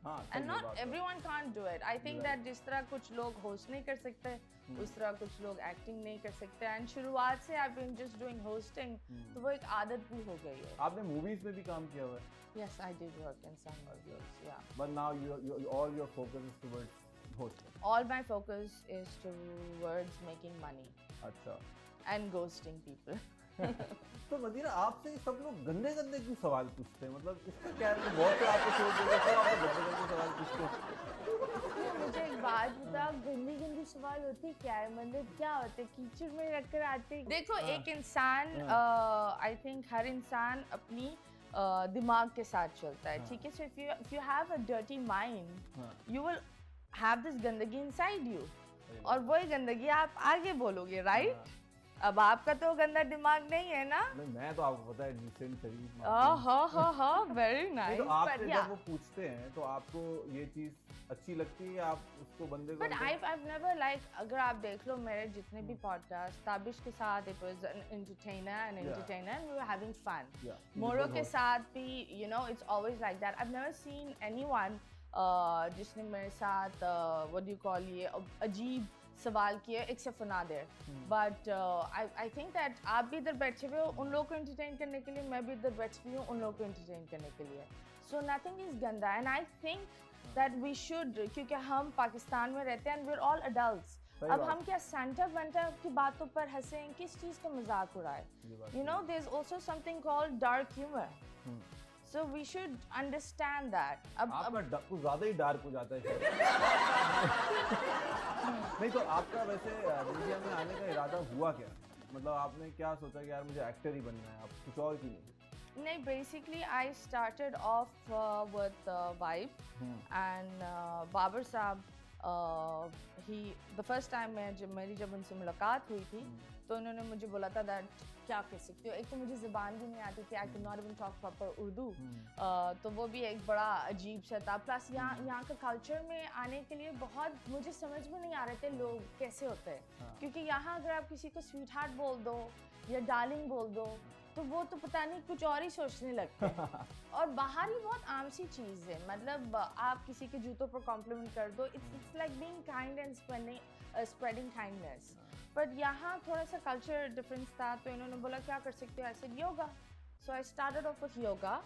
हाँ, and not everyone can't do it. I think that जिस तरह कुछ लोग होस्ट नहीं कर सकते, उस तरह कुछ लोग एक्टिंग नहीं कर सकते. एंड शुरुआत से I been just doing hosting, तो वो एक आदत भी हो गई है. आपने मूवीज में भी काम किया हुआ है? Yes, I did work in some movies, yeah. But now all your focus is towards hosting. All my focus is towards making money अच्छा. and ghosting people. तो मदीना, आपसे सब लोग गंदे गंदे क्यों सवाल पूछते हैं? मतलब इसका क्या है? बहुत से आपको छोड़ देंगे, सब आपको गंदे गंदे सवाल पूछते हैं. मुझे एक बात बता, गंदी गंदी सवाल होती क्या है? मतलब क्या होते, कीचड़ में रखकर आते? देखो, एक इंसान, आई थिंक हर इंसान अपनी दिमाग के साथ चलता है, ठीक है? So if you have a dirty mind, you will have this गंदगी इनसाइड यू, और वही गंदगी आप आगे बोलोगे, राइट? अब आपका तो गंदा दिमाग नहीं है ना? नहीं, मैं तो आपको पता है डिसेंट शरीफ. हाँ, वेरी नाइस. तो आपसे जब वो पूछते हैं तो आपको ये चीज अच्छी लगती है, आप उसको बंदे को? बट I've never like, अगर आप देख लो मेरे जितने भी पॉडकास्ट, ताबिश के साथ it was an entertainer and we were having fun. मोरो के साथ भी, you know, it's always like that. I've never seen anyone जिसने मेरे साथ what do you call ये अजीब सवाल किए except for Nadir. But I think that आप भी इधर बैठे हुए हो उन लोगों को entertain करने के लिए, मैं भी इधर बैठी हुई हूँ उन लोगों को entertain करने के लिए. So nothing is गंदा, and I think that we should, क्योंकि हम पाकिस्तान में रहते हैं and we're all adults. अब हम क्या सेंटर वेंटर की बातों पर हंसें, किस चीज़ का मजाक उड़ाए? You know, there's also something called dark humor. So we should understand that. आपका कुछ ज़्यादा ही डार्क हो जाता है. नहीं तो आपका वैसे मीडिया में आने का इरादा हुआ क्या? मतलब आपने क्या सोचा कि यार मुझे एक्टर ही बनना है, आप कुछ और क्यों नहीं? नहीं, basically I started off with Vibe and Babar साहब, the first time जब उनसे मुलाकात हुई थी तो उन्होंने मुझे बोला था दैट क्या कर सकते हो. एक तो मुझे ज़बान भी नहीं आती थी, I could not even talk proper Urdu, तो वो भी एक बड़ा अजीब सा था. प्लस यहाँ का कल्चर में आने के लिए बहुत मुझे समझ में नहीं आ रहे थे लोग कैसे होते हैं. क्योंकि यहाँ अगर आप किसी को स्वीट हार्ट बोल दो या डार्लिंग बोल दो तो वो तो पता नहीं कुछ और ही सोचने लगते हैं. और बाहर ही बहुत आम सी चीज़ है, मतलब आप किसी के जूतों पर कॉम्प्लीमेंट कर दो, it's like being kind and spreading kindness. But यहाँ थोड़ा सा कल्चर डिफरेंस था, तो इन्होंने बोला क्या कर सकते हो? ऐसे yoga. So I started off with yoga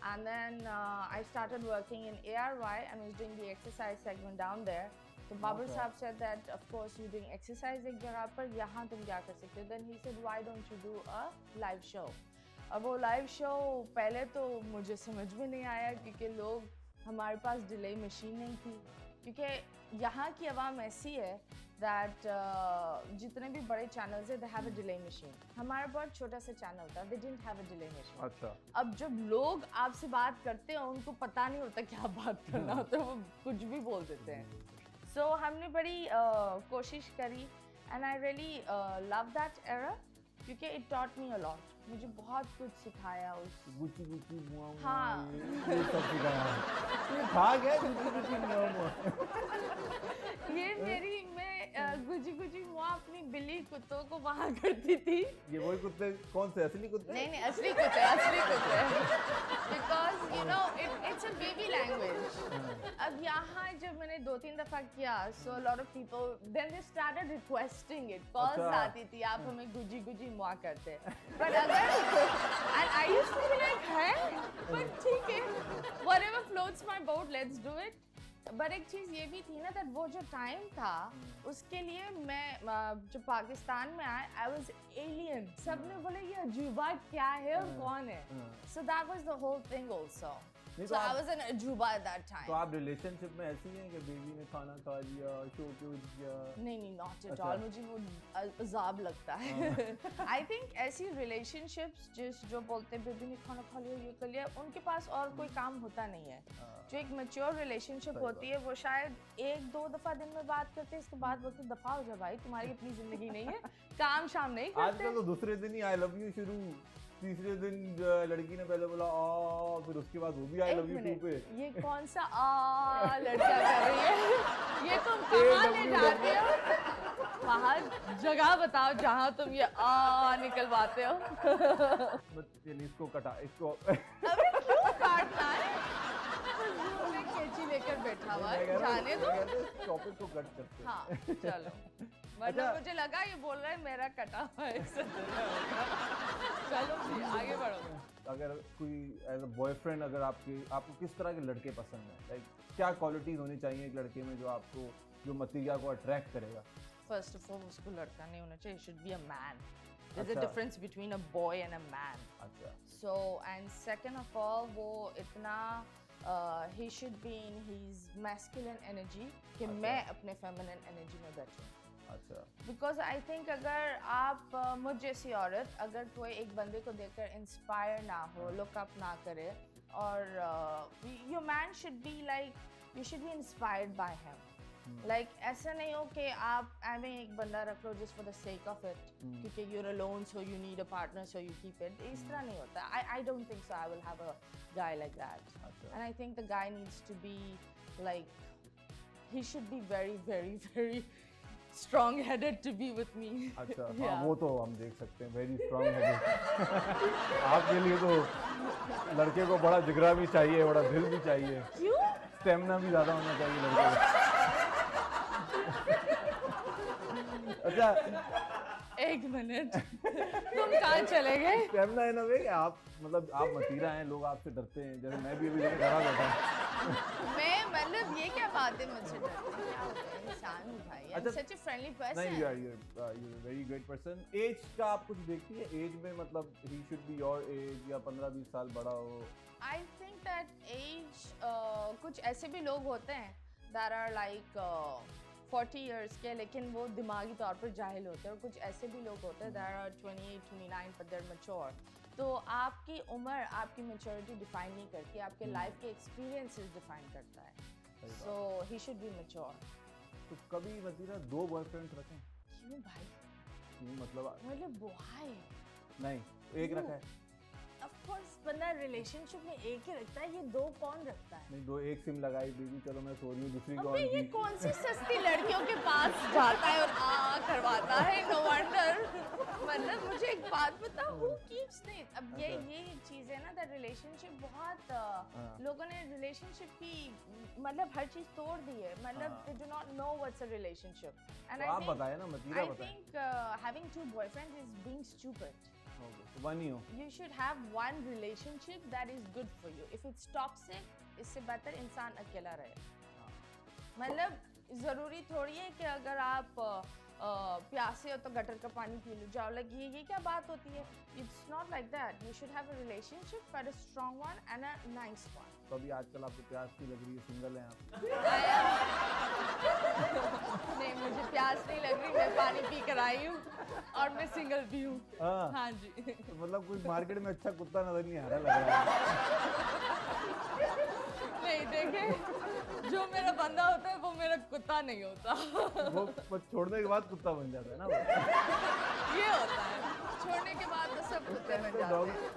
and then I started working in ARY and was doing the exercise segment down there. So Babar Saab said that of course you're doing exercise एक जगह पर, यहाँ तुम क्या कर सकते हो? Then he said why don't you do a live show? अब वो लाइव शो पहले तो मुझे समझ में नहीं आया क्योंकि लोग, हमारे पास डिले मशीन नहीं थी, क्योंकि यहाँ की आवाम ऐसी है दैट जितने भी बड़े चैनल्स है they have a delay machine. हमारा बहुत छोटा सा चैनल था, they didn't have a delay machine. अच्छा. अब जब लोग आपसे बात करते हैं उनको पता नहीं होता क्या बात करना होता है, वो कुछ भी बोल देते हैं. सो हमने बड़ी कोशिश करी and I really love that era क्योंकि it taught me a lot. मुझे बहुत कुछ सिखाया उस गुची गुची मुआ मुआ. हाँ, ये सब सिखाया. ये था क्या गुची गुची मुआ मुआ? ये मेरी गुजी गुजी मुआ अपनी बिल्ली कुत्तों को वहाँ करती थी. ये वही कुत्ते? कौन से असली कुत्ते? नहीं, असली कुत्ते. Because you know it's a baby language. अब यहाँ जब मैंने 2-3 दफा किया, so lot of people then they started requesting it. Calls आती थी, आप हमें गुजी गुजी मुआ करते. बट अगर and I used to be like है, बट ठीक है, whatever floats my boat, let's do it. But एक चीज़ ये भी थी ना दैट वो जो टाइम था उसके लिए मैं जब पाकिस्तान में आए आई वाज एलियन. सबने बोले ये अजूबा क्या है और कौन है. So that was the whole thing also. So I was an ajuba at that time. तो आप रिलेशनशिप में ऐसी हैं कि बेबी ने खाना खा लिया, शो पे उठ गया? नहीं, not at all. मुझे वो अजाब लगता है. I think ऐसी relationships जो बोलते हैं बेबी ने खाना खा लिया, ये कर लिया, उनके पास और कोई काम होता नहीं है. जो एक mature relationship होती है वो शायद 1-2 दफा दिन में बात करते हैं, इसके बाद बोलते दफा हो जा भाई, तुम्हारी अपनी जिंदगी नहीं है, काम शाम नहीं करते. आजकल तो दूसरे दिन ही आई लव यू शुरू, तीसरे दिन लड़की ने पहले बोला आ, फिर उसके बाद वो भी आई लव यू टू पे. ये कौन सा आ लड़का कर रही है? ये तुम कहाँ ले जाते हो? वहाँ जगह बताओ जहाँ तुम ये आ निकलवाते हो. इसको कटा, इसको अबे क्यों काटना है? कुर्सी लेकर बैठा हुआ है, जाने दो। टॉपिक को कट करते हैं। हाँ चलो, मतलब मुझे लगा ये बोल रहा है मेरा कटा हुआ है इससे चलो जी आगे बढ़ो। अगर कोई एज अ बॉयफ्रेंड अगर आपको किस तरह के लड़के पसंद है, लाइक क्या क्वालिटीज होनी चाहिए एक लड़के में जो मतीरिया को अट्रैक्ट करेगा? फर्स्ट ऑफ ऑल उसको लड़का नहीं होना चाहिए, should be a man. There's a अच्छा। difference between a boy and a man. अच्छा। So and second of all वो इतना he should be in his masculine energy कि अच्छा। मैं अपने feminine energy में बैठूं। अच्छा। Because I think अगर आप मुझ जैसी औरत अगर कोई एक बंदे को देखकर इंस्पायर ना हो, लुक अप ना करे, और your man should be like you should be inspired by him. Like ऐसा नहीं हो कि आप ऐਵੇਂ एक बंदा रख लो just for the sake of it, क्योंकि you're alone so you need a partner so you keep it. इस तरह नहीं होता. I don't think so. I will have a guy like that. अच्छा। And I think the guy needs to be like he should be very very very strong-headed to be with me. अच्छा। हाँ Yeah. वो तो हम देख सकते हैं, very strong है। आपके लिए तो लड़के को बड़ा जिगरा भी चाहिए, बड़ा दिल भी चाहिए, क्यों? स्टेमिना भी ज्यादा होना चाहिए लड़के को। अच्छा, एक मिनट तुम कहाँ चले गए? स्टेमिना इन अ वे कि आप मतलब आप मतीरा हैं, लोग आपसे डरते हैं, जैसे मैं भी अभी डरा बैठा हूँ। मैं मतलब ये क्या बात है मुझसे डरते हैं? क्या होता है? इंसान हूँ भाई, I'm अच्छा। such a friendly नहीं, person. you're a very great person. Age का आप कुछ देखती है? एज में मतलब he should be your age या 15-20 साल बड़ा हो? I think that age कुछ ऐसे भी लोग होते हैं that are like 40 years के, लेकिन वो दिमागी तौर पर जाहिल होते हैं, और कुछ ऐसे भी लोग होते हैं that are 28, 29 but they're mature. तो आपकी उम्र आपकी मेच्योरिटी डिफाइन नहीं करती, आपके लाइफ के एक्सपीरियंसेस डिफाइन करता है. So he should be mature. तो कभी मतीरा 2 बॉयफ्रेंड्स रखें? क्यों भाई? मतलब why? नहीं, एक रखा है। Of course बंदा रिलेशनशिप में एक ही रखता है, ये 2 कौन रखता है? नहीं, 2 एक सिम लगाई, बेबी चलो मैं सो रही हूँ, दूसरी को अबे ऑन ये की। कौन सी सस्ती लड़कियों के पास जाता है और करवाता है, नो वंडर। मतलब मुझे एक बात बता, who keeps it? अब ये एक चीज है ना, दैट रिलेशनशिप बहुत लोगों ने रिलेशनशिप की मतलब हर चीज तोड़ दी है, मतलब they do not know what's a relationship. And तो आप बताएं ना, मतीरा I बताएं। think having 2 boyfriends is being stupid. One ही हो। You should have one relationship that is good for you. If it's toxic, इससे बेहतर इंसान अकेला रहे। मतलब जरूरी थोड़ी है कि अगर आप प्यासे हो तो गटर का पानी पी लो जाओ, like ये क्या बात होती है? It's not like that. You should have a relationship, but a strong one and a nice one. तो अभी आजकल आपको प्यास की लग रही है, सिंगल हैं आप? नहीं मुझे प्यास नहीं लग रही, मैं पानी पी कर आई हूँ और मैं सिंगल भी हूँ। हाँ जी। तो मतलब कोई मार्केट में अच्छा कुत्ता नजर नहीं आ रहा लग रहा है। नहीं देखे, जो मेरा बंदा होता है वो मेरा कुत्ता नहीं होता। वो बस छोड़ने के बाद कुत्ता बन जाता है ना वो। ये होता है, छोड़ने के बाद तो सब कुत्ते बन जाते हैं।